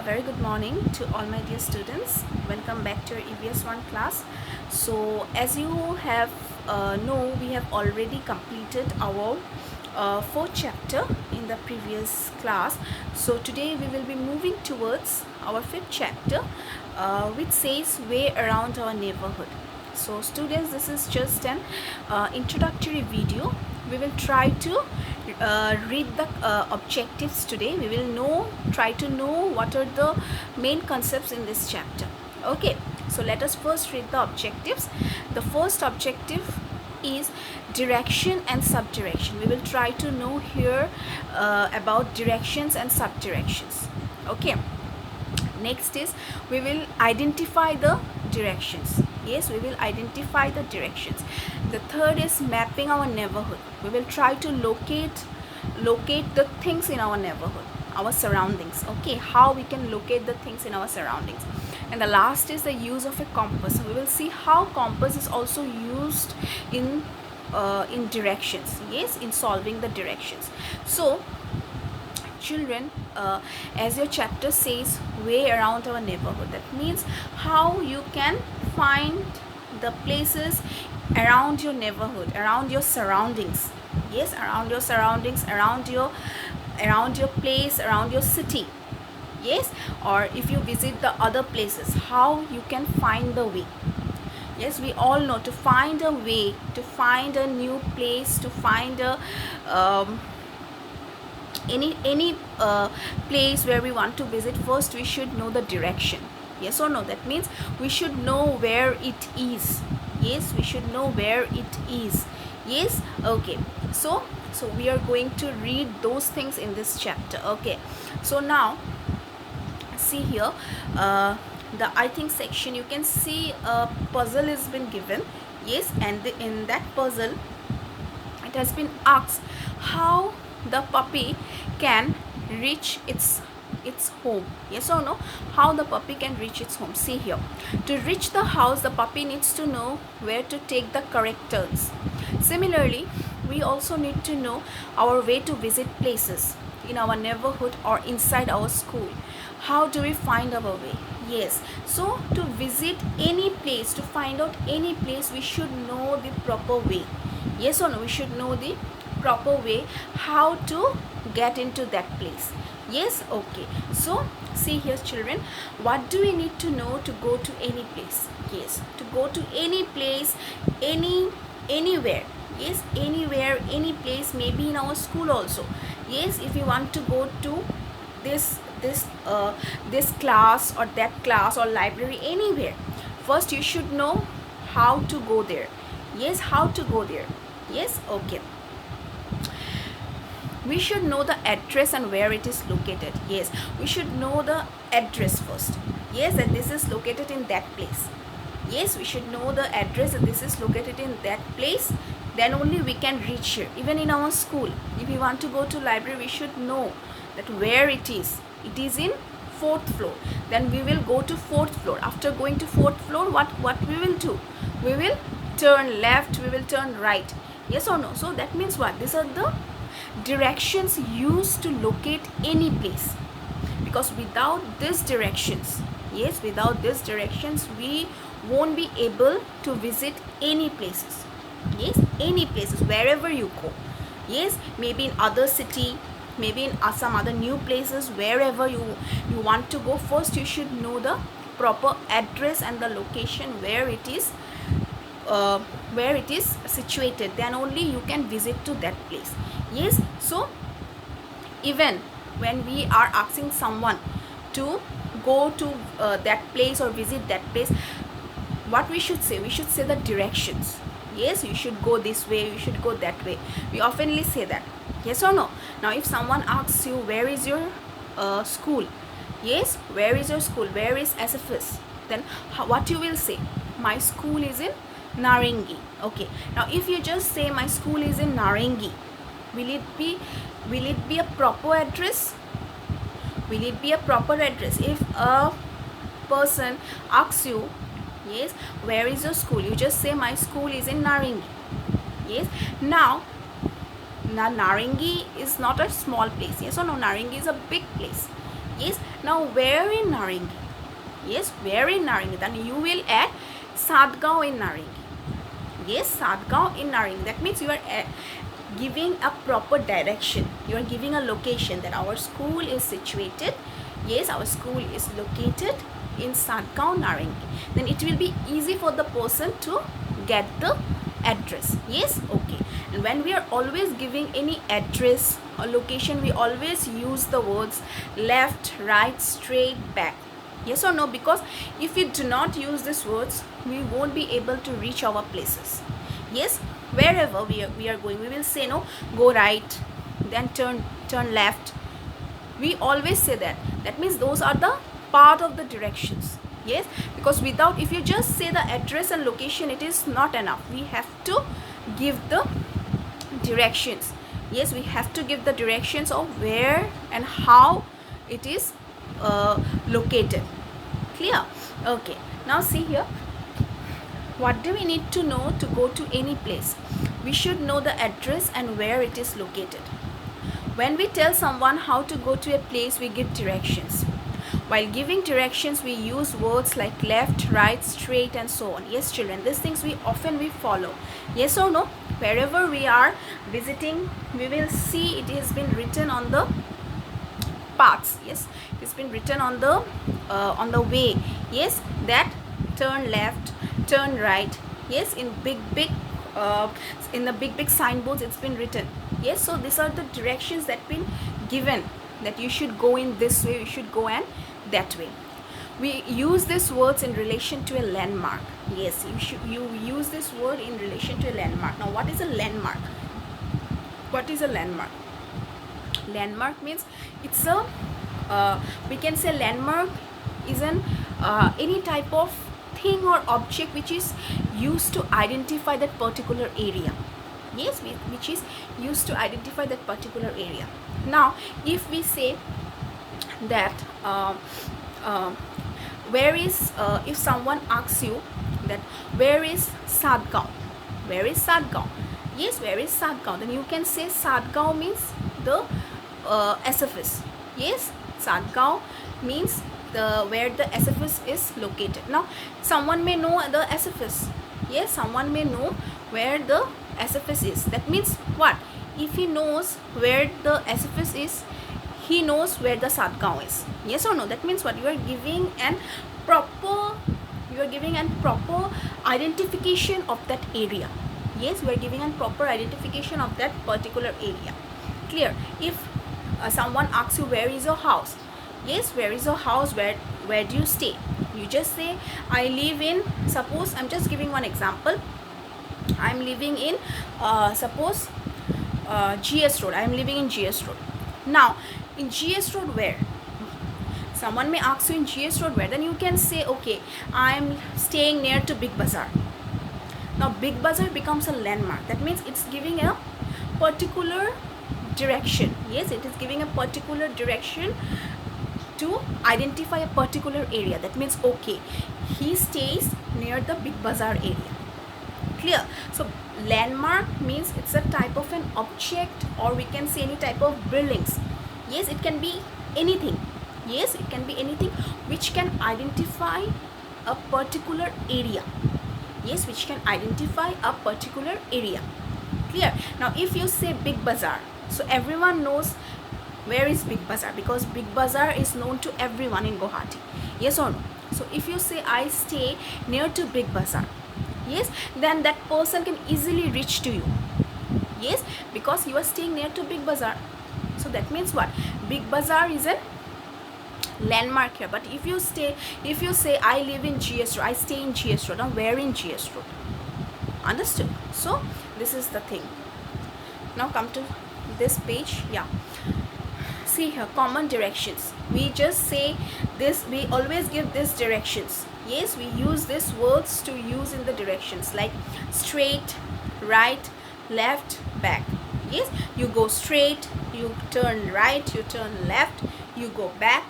very good morning to all my dear students. Welcome back to your EVS1 class. So as you have know, we have already completed our fourth chapter in the previous class. So today we will be moving towards our fifth chapter, which says way around our neighborhood. So students, this is just an introductory video. We will try to read the objectives today. We will try to know what are the main concepts in this chapter. Okay, so let us first read the objectives. The first objective is direction and subdirection. We will try to know here about directions and subdirections. Okay, next is we will identify the directions. Yes, we will identify the directions. The third is mapping our neighborhood. We will try to locate the things in our neighborhood, our surroundings. Okay, how we can locate the things in our surroundings. And the last is the use of a compass. We will see how compass is also used in directions. Yes, in solving the directions. So children, as your chapter says, way around our neighborhood, that means how you can find the places around your neighborhood, around your surroundings. Yes, around your surroundings, around your place, around your city. Yes, or if you visit the other places, how you can find the way. Yes, we all know, to find a way, to find a new place, to find a any place where we want to visit, first we should know the direction. Yes or no? That means we should know where it is. Yes, we should know where it is. Yes, okay, so we are going to read those things in this chapter. Okay, so now see here, the I think section, you can see a puzzle has been given. Yes, and in that puzzle it has been asked how the puppy can reach its home. Yes or no? How the puppy can reach its home. See here, to reach the house, the puppy needs to know where to take the correct turns. Similarly, we also need to know our way to visit places in our neighborhood or inside our school. How do we find our way? Yes, so to visit any place, to find out any place, we should know the proper way. Yes or no? We should know the proper way how to get into that place. Yes, okay, so see here children, what do we need to know to go to any place? Yes, to go to any place, anywhere. Yes, anywhere, any place, maybe in our school also. Yes, if you want to go to this class or that class or library, anywhere, first you should know how to go there. Yes, how to go there. Yes, okay, we should know the address and where it is located. Yes, we should know the address first. Yes, that this is located in that place. Yes, we should know the address that this is located in that place. Then only we can reach here. Even in our school, if we want to go to library, we should know that where it is. It is in 4th floor. Then we will go to 4th floor. After going to 4th floor, what we will do? We will turn left, we will turn right. Yes or no? So that means what? These are the directions used to locate any place, because without these directions, yes, without these directions, we won't be able to visit any places. Yes, any places, wherever you go. Yes, maybe in other city, maybe in some other new places, wherever you want to go, first you should know the proper address and the location where it is situated. Then only you can visit to that place. Yes, so even when we are asking someone to go to that place or visit that place, what we should say? We should say the directions. Yes, you should go this way, you should go that way. We oftenly say that. Yes or no? Now if someone asks you, where is your school? Yes, where is your school? Where is SFS? Then what you will say? My school is in Narangi. Okay, now if you just say my school is in Narangi, will it be a proper address? Will it be a proper address? If a person asks you, yes, where is your school, you just say my school is in Narangi. Yes, now Narangi is not a small place. Yes or no? Narangi is a big place. Yes, now where in Narangi? Yes, where in Narangi? Then you will add Sadgaon in Narangi. Yes, Sadgaon in Narangi. That means you are giving a proper direction. You are giving a location that our school is situated. Yes, our school is located in Sadgaon, Narangi. Then it will be easy for the person to get the address. Yes, okay. And when we are always giving any address or location, we always use the words left, right, straight, back. Yes or no? Because if we do not use these words, we won't be able to reach our places. Yes, wherever we are going, we will say no, go right, then turn left. We always say that. That means those are the part of the directions. Yes, because without, if you just say the address and location, it is not enough. We have to give the directions. Yes, we have to give the directions of where and how it is located. Clear? Okay, now see here, what do we need to know to go to any place? We should know the address and where it is located. When we tell someone how to go to a place, we give directions. While giving directions, we use words like left, right, straight, and so on. Yes, children, these things we often follow. Yes or no? Wherever we are visiting, we will see it has been written on the paths. Yes, it's been written on the way. Yes, that turn left, turn right. Yes, in the big signboards it's been written. Yes, so these are the directions that been given, that you should go in this way, you should go and that way. We use these words in relation to a landmark. Yes, you use this word in relation to a landmark. Now what is a landmark? What is a landmark? Landmark means it's a we can say landmark is an any type of thing or object which is used to identify that particular area. Yes, which is used to identify that particular area. Now if we say that where is if someone asks you that where is Sadgaon, where is Sadgaon? Yes, where is Sadgaon? Then you can say Sadgaon means the SFS. Yes, Sadgaon means the where the SFS is located. Now someone may know the SFS. Yes, someone may know where the SFS is. That means what? If he knows where the SFS is, he knows where the Sadgaon is. Yes or no? That means what? You are giving an proper identification of that area. Yes, we are giving a proper identification of that particular area. Clear? If someone asks you where is your house, yes, where is your house, where do you stay, you just say I live in, suppose I'm just giving one example, I'm living in suppose GS Road. I'm living in GS Road. Now in GS Road where? Someone may ask you in GS Road where, then you can say okay, I'm staying near to Big Bazaar. Now Big Bazaar becomes a landmark. That means it's giving a particular direction. Yes, it is giving a particular direction to identify a particular area. That means okay, he stays near the Big Bazaar area. Clear? So landmark means it's a type of an object, or we can say any type of buildings. Yes, it can be anything. Yes, it can be anything which can identify a particular area. Yes, which can identify a particular area. Clear? Now if you say Big Bazaar, so everyone knows where is Big Bazaar, because Big Bazaar is known to everyone in Guwahati. Yes or no? So if you say I stay near to Big Bazaar, yes, then that person can easily reach to you. Yes, because you are staying near to Big Bazaar. So that means what? Big Bazaar is a landmark here. But if you say I live in GS Road, I stay in GS Road, now where in GS Road? Understood? So this is the thing. Now come to this page. Yeah, see here, common directions. We just say this, we always give these directions. Yes, we use these words to use in the directions like straight, right, left, back. Yes, you go straight, you turn right, you turn left, you go back.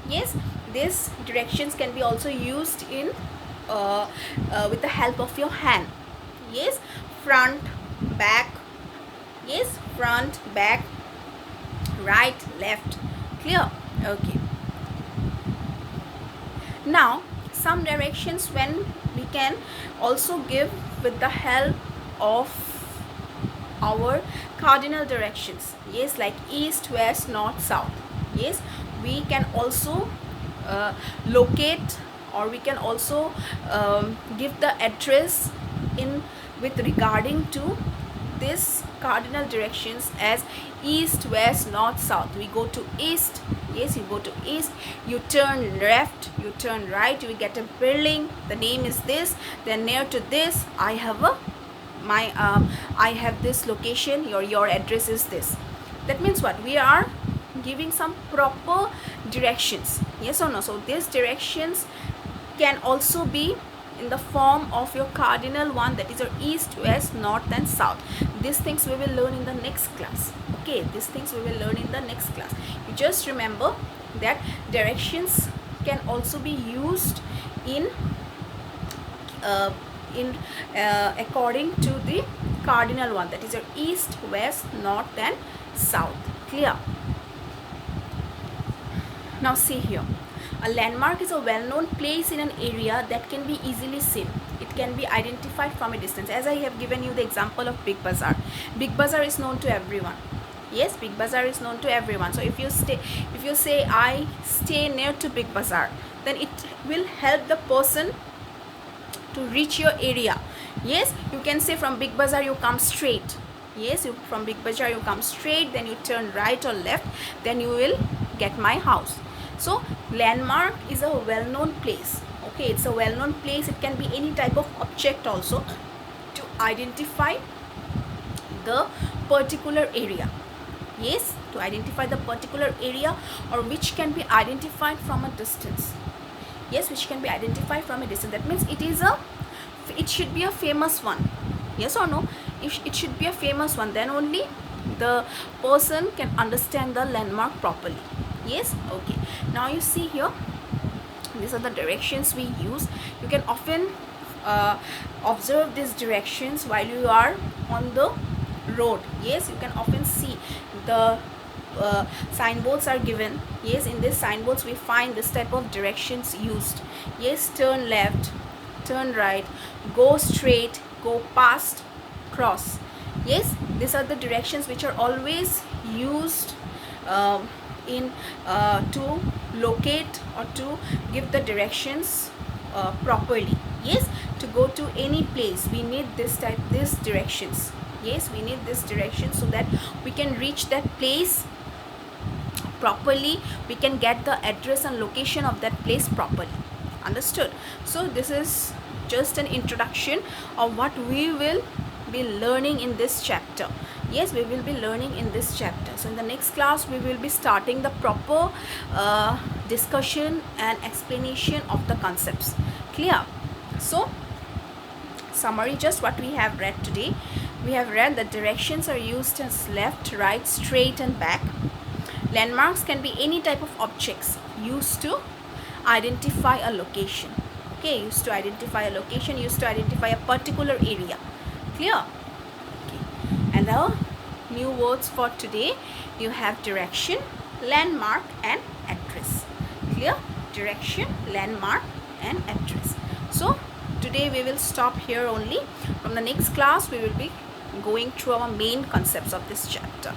Yes, these directions can be also used in with the help of your hand. Yes, front, back. Yes, front, back, right, left. Clear? Okay. Now some directions when we can also give with the help of our cardinal directions. Yes, like east, west, north, south. Yes, we can also locate, or we can also give the address in with regarding to this cardinal directions as east, west, north, south. We go to east. Yes, you go to east, you turn left, you turn right, you will get a building, the name is this, then near to this I have a I have this location, your address is this. That means what? We are giving some proper directions. Yes or no? So these directions can also be in the form of your cardinal one, that is your east, west, north and south. These things we will learn in the next class. Okay, these things we will learn in the next class. You just remember that directions can also be used in according to the cardinal one, that is your east, west, north and south. Clear? Now see here, a landmark is a well-known place in an area that can be easily seen. It can be identified from a distance. As I have given you the example of Big Bazaar. Big Bazaar is known to everyone. Yes, Big Bazaar is known to everyone. So if you say I stay near to Big Bazaar, then it will help the person to reach your area. Yes, you can say from Big Bazaar you come straight. Yes, from Big Bazaar you come straight, then you turn right or left, then you will get my house. So landmark is a well-known place. Okay, it's a well-known place. It can be any type of object also to identify the particular area. Yes, to identify the particular area, or which can be identified from a distance. Yes, which can be identified from a distance. That means it should be a famous one. Yes or no? If it should be a famous one, then only the person can understand the landmark properly. Yes, okay. Now you see here, these are the directions we use. You can often observe these directions while you are on the road. Yes, you can often see the signboards are given. Yes, in these signboards we find this type of directions used. Yes, turn left, turn right, go straight, go past, cross. Yes, these are the directions which are always used to locate or to give the directions properly. Yes, to go to any place we need these directions. Yes, we need this direction so that we can reach that place properly. We can get the address and location of that place properly. Understood? So this is just an introduction of what we will be learning in this chapter. Yes, we will be learning in this chapter. So in the next class we will be starting the proper discussion and explanation of the concepts. Clear? So summary, just what we have read today. We have read that directions are used as left, right, straight and back. Landmarks can be any type of objects used to identify a location. Okay, used to identify a location, used to identify a particular area. Clear? Okay. And the new words for today, you have direction, landmark and address. Clear? Direction, landmark and address. So today we will stop here only. From the next class we will be going through our main concepts of this chapter.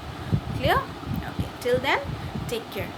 Clear? Okay, till then, take care.